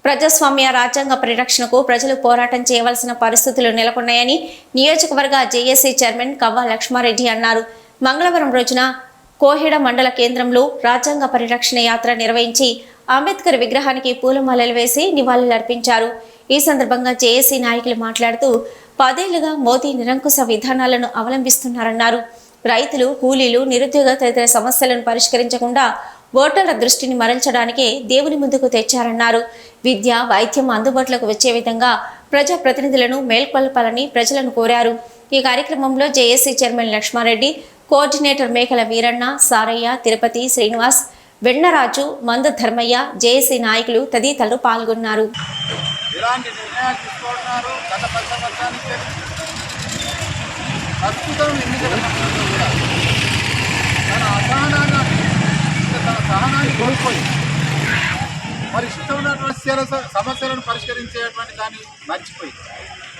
ప్రజాస్వామ్య రాజ్యాంగ పరిరక్షణకు ప్రజలు పోరాటం చేయవలసిన పరిస్థితులు నెలకొన్నాయని నియోజకవర్గ జేఏసీ చైర్మన్ కవ్వ లక్ష్మారెడ్డి అన్నారు. మంగళవారం రోజున కోహెడ మండల కేంద్రంలో రాజ్యాంగ పరిరక్షణ యాత్ర నిర్వహించి అంబేద్కర్ విగ్రహానికి పూలమాలలు వేసి నివాళులర్పించారు. ఈ సందర్భంగా జేఏసీ నాయకులు మాట్లాడుతూ 10 ఏళ్లుగా మోదీ నిరంకుశ విధానాలను అవలంబిస్తున్నారన్నారు. రైతులు, కూలీలు, నిరుద్యోగ తదితర సమస్యలను పరిష్కరించకుండా ఓటర్ల దృష్టిని మరల్చడానికే దేవుని ముందుకు తెచ్చారన్నారు. విద్య, వైద్యం అందుబాటులోకి వచ్చే విధంగా ప్రజాప్రతినిధులను మేల్కొల్పాలని ప్రజలను కోరారు. ఈ కార్యక్రమంలో జేఏసీ చైర్మన్ లక్ష్మారెడ్డి, కోఆర్డినేటర్ మేకల వీరన్న, సారయ్య, తిరుపతి, శ్రీనివాస్, వెన్నరాజు, మందు ధర్మయ్య, జేఏసీ నాయకులు తదితరులు పాల్గొన్నారు. సహనాన్ని కోల్పోయి మరి ఇష్టమైనటువంటి సమస్యలను పరిష్కరించేటువంటి దాన్ని మర్చిపోయి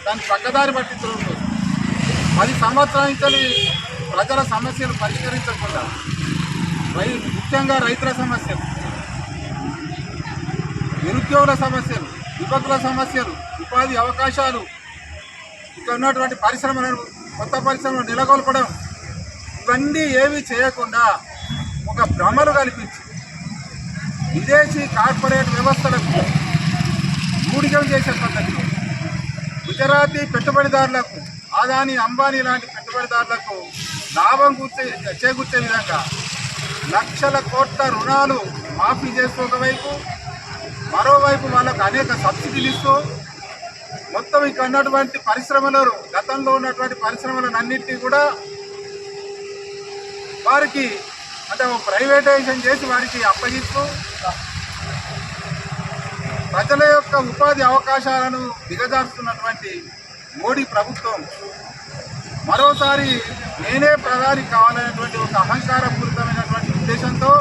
దాన్ని పక్కదారి పట్టించడం 10 సంవత్సరాల నుంచి ప్రజల సమస్యలు పరిష్కరించకుండా ముఖ్యంగా రైతుల సమస్యలు, నిరుద్యోగుల సమస్యలు, యువకుల సమస్యలు, ఉపాధి అవకాశాలు, ఇక్కడ ఉన్నటువంటి పరిశ్రమలను, కొత్త పరిశ్రమలు నెలకొల్పడం, ఇవన్నీ ఏమీ చేయకుండా ఒక భ్రమలు కల్పించి విదేశీ కార్పొరేట్ వ్యవస్థలకు ఊడిగం చేసే పద్ధతిలో గుజరాతీ పెట్టుబడిదారులకు, ఆదాని, అంబానీ లాంటి పెట్టుబడిదారులకు లాభం చేకూర్చే విధంగా లక్షల కోట్ల రుణాలు మాఫీ చేస్తూ ఒకవైపు, మరోవైపు వాళ్ళకు అనేక సబ్సిడీలు ఇస్తూ మొత్తం ఇక్కడ ఉన్నటువంటి పరిశ్రమలు, గతంలో ఉన్నటువంటి పరిశ్రమలన్నింటినీ కూడా వారికి అంటే ప్రైవేటైజేషన్ చేసి వారికి అప్పగిస్తూ ప్రజల యొక్క ఉపాధి అవకాశాలను దిగజారుతున్నటువంటి మోడీ ప్రభుత్వం మరోసారి నేనే ప్రధాని కావాలనేటువంటి ఒక అహంకారపూరితమైనటువంటి ఉద్దేశంతో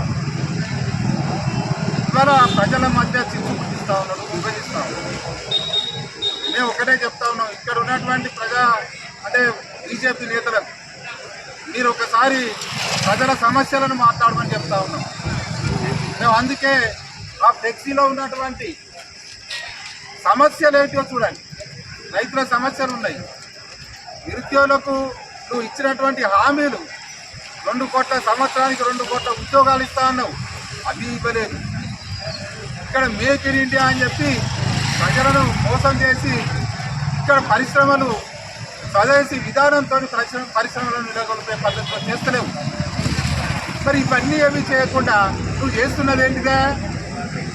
ఇవాళ ప్రజల మధ్య చిచ్చు పుట్టిస్తూ ఉన్నాడు, విభజిస్తూ ఉన్నాడు. మేము ఒకటే చెప్తా ఉన్నాం, ఇక్కడ ఉన్నటువంటి బీజేపీ నేతలకు మీరు ఒకసారి ప్రజల సమస్యలను మాట్లాడమని చెప్తా ఉన్నాం. మేము అందుకే ఆ ఫ్లెక్సీలో ఉన్నటువంటి సమస్యలు ఏంటో చూడండి. రైతుల సమస్యలు ఉన్నాయి, నిరుద్యోగులకు నువ్వు ఇచ్చినటువంటి హామీలు 2 కోట్ల సంవత్సరానికి 2 కోట్ల ఉద్యోగాలు ఇస్తా అన్నావు, అవి ఇవ్వలేదు. ఇక్కడ మేక్ ఇన్ ఇండియా అని చెప్పి ప్రజలను మోసం చేసి ఇక్కడ పరిశ్రమలు స్వదేశీ విధానంతో పరిశ్రమలను నెలకొల్పే పద్ధతిలో చేస్తలేవు. మరి ఇవన్నీ ఏమీ చేయకుండా నువ్వు చేస్తున్నది ఏంటిదే?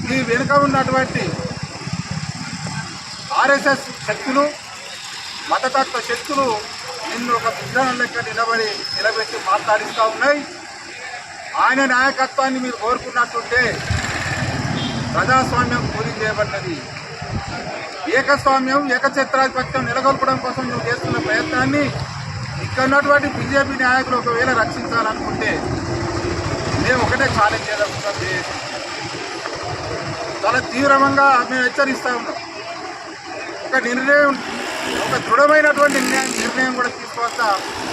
నీ వెనుక ఉన్నటువంటి ఆర్ఎస్ఎస్ శక్తులు, మతతత్వ శక్తులు నిన్ను ఒక విగ్రహం లెక్క నిలబెట్టి మాట్లాడిస్తూ ఉన్నాయి. ఆయన నాయకత్వాన్ని మీరు కోరుకున్నట్టుంటే ప్రజాస్వామ్యం పూర్తి చేయబడినది. ఏకస్వామ్యం, ఏకఛత్రాధిపత్యం నెలకొల్పడం కోసం నువ్వు చేస్తున్న ప్రయత్నాన్ని ఇక్కడ ఉన్నటువంటి బీజేపీ నాయకులు ఒకవేళ రక్షించాలనుకుంటే మేము ఒకటే ఛాలెంజ్ చేయాలనుకుంటాం. చాలా తీవ్రంగా మేము హెచ్చరిస్తూ ఉన్నాం. ఒక నిర్ణయం, ఒక దృఢమైనటువంటి నిర్ణయం కూడా తీసుకోవాల్సిన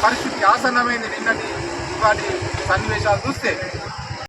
పరిస్థితి ఆసన్నమైంది నిన్నటి వాటి సన్నివేశాలు చూస్తే.